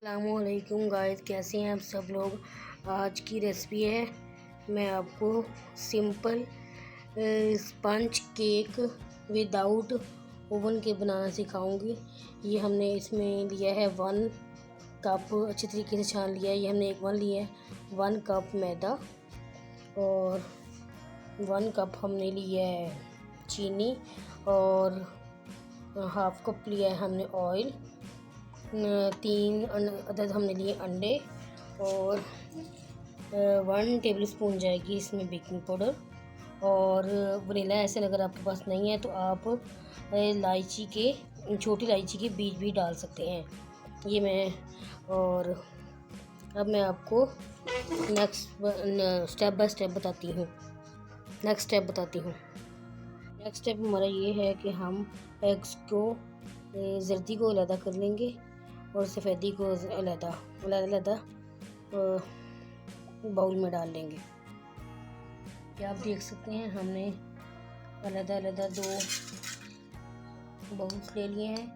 अस्सलामुअलैकुम गाइस, कैसे हैं आप सब लोग। आज की रेसिपी है, मैं आपको simple sponge cake without oven के बनाना सिखाऊंगी। ये हमने इसमें लिया है 1 कप, अच्छी तरीके से छान लिया है। ये हमने एक 1 लिया है 1 कप मैदा और 1 कप हमने लिया है चीनी और हाफ कप लिया है हमने ऑयल। 3 अदद हमने लिए अंडे और 1 टेबल स्पून जाएगी इसमें बेकिंग पाउडर और वनीला एसेंस अगर आपके पास नहीं है तो आप इलायची के छोटी इलायची के बीज भी डाल सकते हैं। ये मैं और अब मैं आपको नेक्स्ट स्टेप बाय स्टेप बताती हूँ। नेक्स्ट स्टेप हमारा ये है कि हम एग्स को जर्दी को अलग कर लेंगे और सफ़ेदी को अलग बाउल में डाल लेंगे। क्या आप देख सकते हैं, हमने अलग 2 बाउल्स ले लिए हैं।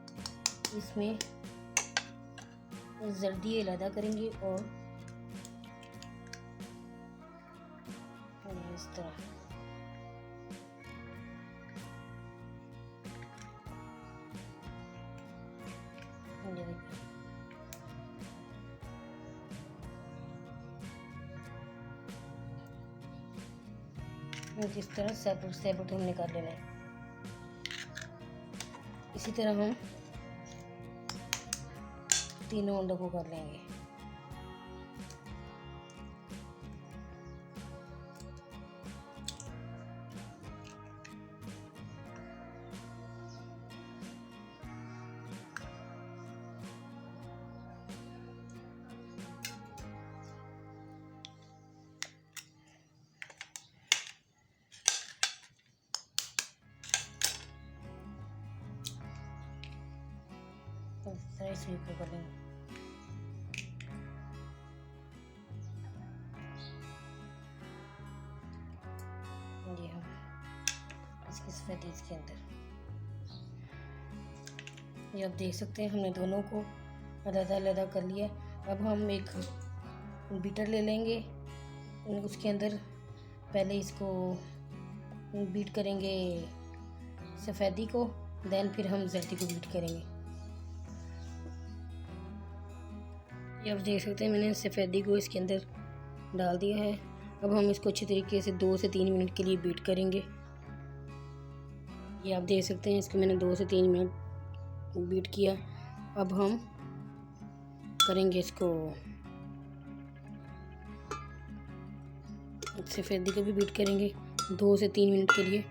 इसमें जर्दी अलग करेंगे और इस तरह जिस तरह सेपरेट हमने कर लेना है। इसी तरह हम तीनों अंडों को कर लेंगे। इस को कर लेंगे। ये हम इसकी सफेदी इसके अंदर, ये आप देख सकते हैं हमने दोनों को अलग कर लिया। अब हम एक बीटर ले लेंगे, उसके अंदर पहले इसको बीट करेंगे सफ़ेदी को, देन फिर हम जर्दी को बीट करेंगे। ये आप देख सकते हैं मैंने सफ़ेदी को इसके अंदर डाल दिया है। अब हम इसको अच्छी तरीके से 2 से 3 मिनट के लिए बीट करेंगे। ये आप देख सकते हैं इसको मैंने 2 से 3 मिनट बीट किया। अब हम करेंगे इसको सफ़ेदी को भी बीट करेंगे 2 से 3 मिनट के लिए।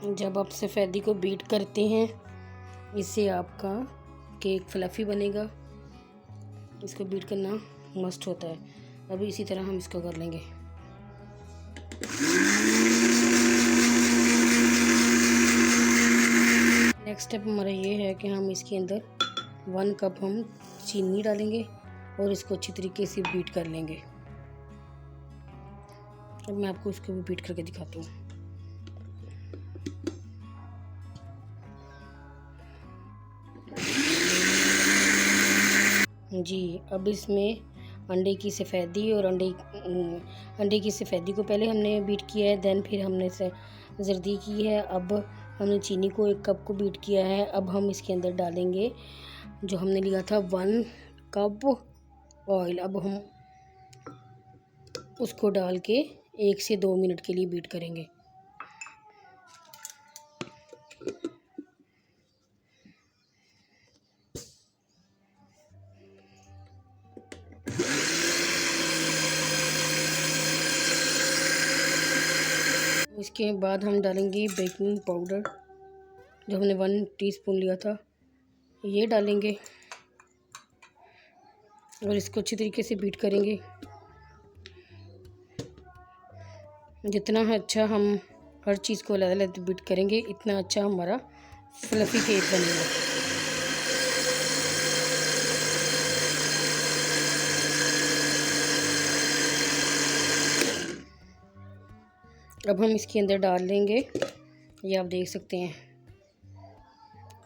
जब आप सफ़ेदी को बीट करते हैं इससे आपका केक फ्लफ़ी बनेगा। इसको बीट करना मस्ट होता है। अभी इसी तरह हम इसको कर लेंगे। नेक्स्ट स्टेप हमारा ये है कि हम इसके अंदर 1 कप हम चीनी डालेंगे और इसको अच्छी तरीके से बीट कर लेंगे। अब मैं आपको इसको भी बीट करके दिखाती हूँ। जी, अब इसमें अंडे की सफ़ेदी और अंडे की सफ़ेदी को पहले हमने बीट किया है, देन फिर हमने जर्दी की है। अब हमने चीनी को 1 कप को बीट किया है। अब हम इसके अंदर डालेंगे जो हमने लिया था 1 कप ऑयल। अब हम उसको डाल के 1 से 2 मिनट के लिए बीट करेंगे। इसके बाद हम डालेंगे बेकिंग पाउडर, जो हमने 1 टीस्पून लिया था, ये डालेंगे और इसको अच्छी तरीके से बीट करेंगे। जितना अच्छा हम हर चीज़ को अलग बीट करेंगे इतना अच्छा हमारा फ्लफ़ी केक बनेगा। अब हम इसके अंदर डाल लेंगे, ये आप देख सकते हैं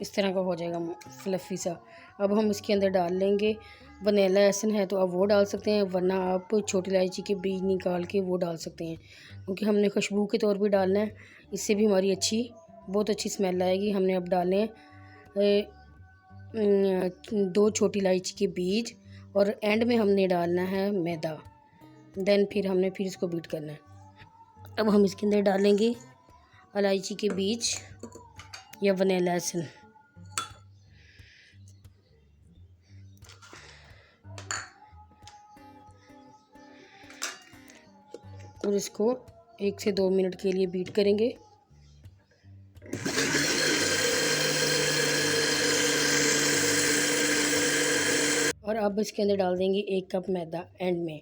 इस तरह का हो जाएगा फ्लफ़ी सा। अब हम इसके अंदर डाल लेंगे वनीला एसेंस है तो आप वो डाल सकते हैं, वरना आप छोटी इलायची के बीज निकाल के वो डाल सकते हैं, क्योंकि हमने खुशबू के तौर पे डालना है, इससे भी हमारी बहुत अच्छी स्मेल आएगी। हमने अब डालने हैं 2 छोटी इलायची के बीज और एंड में हमने डालना है मैदा। देन फिर इसको बीट करना है। अब हम इसके अंदर डालेंगे इलायची के बीज या वनीला एसेंस। और इसको 1 से 2 मिनट के लिए बीट करेंगे। और अब इसके अंदर डाल देंगे 1 कप मैदा एंड में।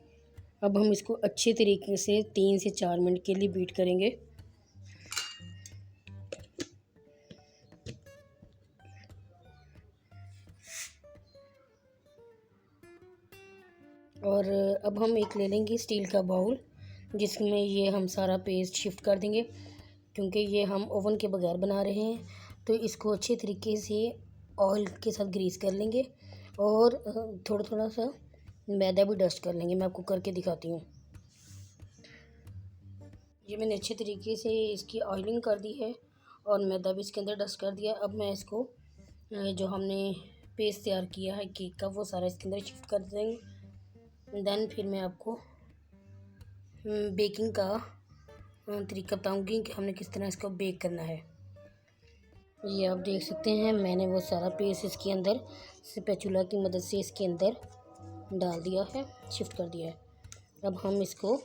अब हम इसको अच्छे तरीके से 3 से 4 मिनट के लिए बीट करेंगे। और अब हम एक ले लेंगे स्टील का बाउल, जिसमें ये हम सारा पेस्ट शिफ्ट कर देंगे, क्योंकि ये हम ओवन के बगैर बना रहे हैं। तो इसको अच्छे तरीके से ऑयल के साथ ग्रीस कर लेंगे और थोड़ा थोड़ा सा मैदा भी डस्ट कर लेंगे। मैं आपको करके दिखाती हूँ। ये मैंने अच्छे तरीके से इसकी ऑयलिंग कर दी है और मैदा भी इसके अंदर डस्ट कर दिया। अब मैं इसको जो हमने पेस्ट तैयार किया है केक का, वो सारा इसके अंदर शिफ्ट कर देंगे। देन फिर मैं आपको बेकिंग का तरीका बताऊंगी कि हमने किस तरह इसको बेक करना है। ये आप देख सकते हैं मैंने वो सारा पेस्ट इसके अंदर स्पैचुला की मदद से इसके अंदर डाल दिया है, शिफ्ट कर दिया है। अब हम इसको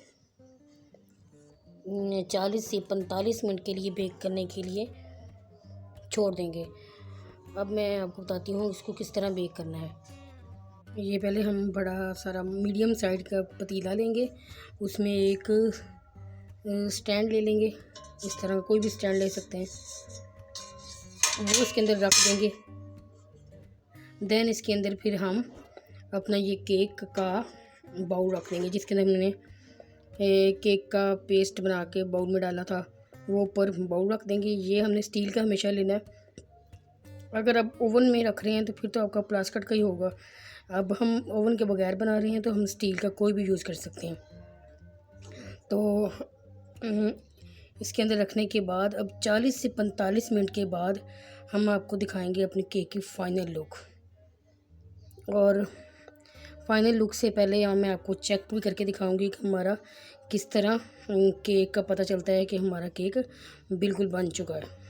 40 से 45 मिनट के लिए बेक करने के लिए छोड़ देंगे। अब मैं आपको बताती हूँ इसको किस तरह बेक करना है। ये पहले हम बड़ा सारा मीडियम साइड का पतीला लेंगे, उसमें एक स्टैंड ले लेंगे, इस तरह कोई भी स्टैंड ले सकते हैं, वो इसके अंदर रख देंगे। देन इसके अंदर फिर हम अपना ये केक का बाउल रख देंगे, जिसके अंदर हमने केक का पेस्ट बना के बाउल में डाला था, वो ऊपर बाउल रख देंगे। ये हमने स्टील का हमेशा लेना है। अगर आप ओवन में रख रहे हैं तो फिर तो आपका प्लास्टिक का ही होगा। अब हम ओवन के बगैर बना रहे हैं तो हम स्टील का कोई भी यूज़ कर सकते हैं। तो इसके अंदर रखने के बाद अब 40 से 45 मिनट के बाद हम आपको दिखाएंगे अपने केक की फ़ाइनल लुक। और फाइनल लुक से पहले मैं आपको चेक भी करके दिखाऊंगी कि हमारा किस तरह केक का पता चलता है कि हमारा केक बिल्कुल बन चुका है।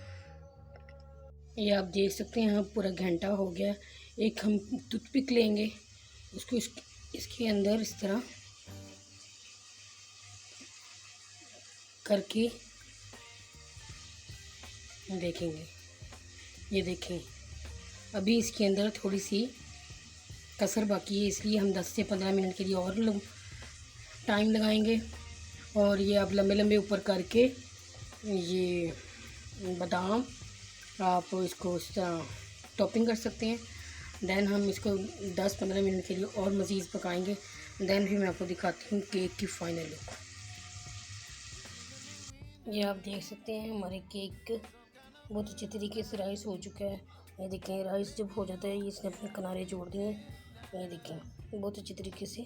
ये आप देख सकते हैं यहाँ पूरा घंटा हो गया। एक हम टूथपिक लेंगे, उसको इसके अंदर इस तरह करके देखेंगे। ये देखें, अभी इसके अंदर थोड़ी सी कसर बाकी है, इसलिए हम 10 से 15 मिनट के लिए और टाइम लगाएंगे। और ये आप लंबे लंबे ऊपर करके ये बादाम आप इसको इस तरह टॉपिंग कर सकते हैं। देन हम इसको 10-15 मिनट के लिए और मज़ीद पकाएंगे। देन भी मैं आपको दिखाती हूँ केक की फ़ाइनल लुक। ये आप देख सकते हैं हमारे केक बहुत अच्छे तरीके से राइस हो चुका है। ये देखें, राइस जब हो जाता है ये इसने अपने किनारे जोड़ दिए हैं। ये देखें बहुत अच्छे तरीके से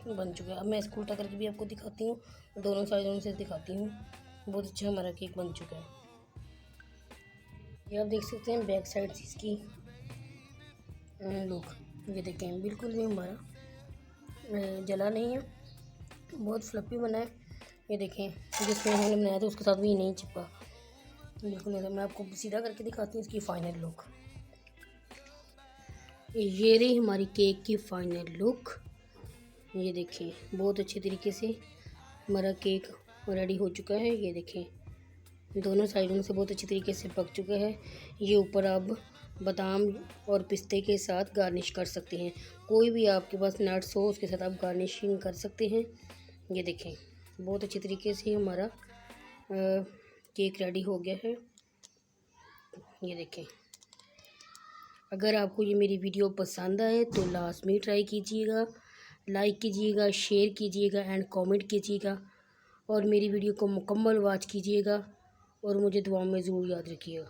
बन चुका है। अब मैं इसको उल्टा करके भी आपको दिखाती हूँ, दोनों साइडों से दिखाती हूँ। बहुत अच्छा हमारा केक बन चुका है। ये आप देख सकते हैं बैक साइड से इसकी लुक। ये देखें बिल्कुल भी हमारा जला नहीं है, बहुत फ्लफी बना है। ये देखें जिसमें हमने बनाया था उसके साथ भी नहीं चिपका, बिल्कुल नहीं। मैं आपको सीधा करके दिखाती हूँ इसकी फ़ाइनल लुक। ये रही हमारी केक की फ़ाइनल लुक। ये देखें बहुत अच्छे तरीके से हमारा केक रेडी हो चुका है। ये देखें दोनों साइडों से बहुत अच्छे तरीके से पक चुका है। ये ऊपर आप बादाम और पिस्ते के साथ गार्निश कर सकते हैं, कोई भी आपके पास नट्स हो उसके साथ आप गार्निशिंग कर सकते हैं। ये देखें बहुत अच्छे तरीके से हमारा केक रेडी हो गया है। ये देखें, अगर आपको ये मेरी वीडियो पसंद आए तो लाजमी ट्राई कीजिएगा, लाइक कीजिएगा, शेयर कीजिएगा एंड कमेंट कीजिएगा। और मेरी वीडियो को मुकम्मल वॉच कीजिएगा और मुझे दुआ में ज़रूर याद रखिएगा।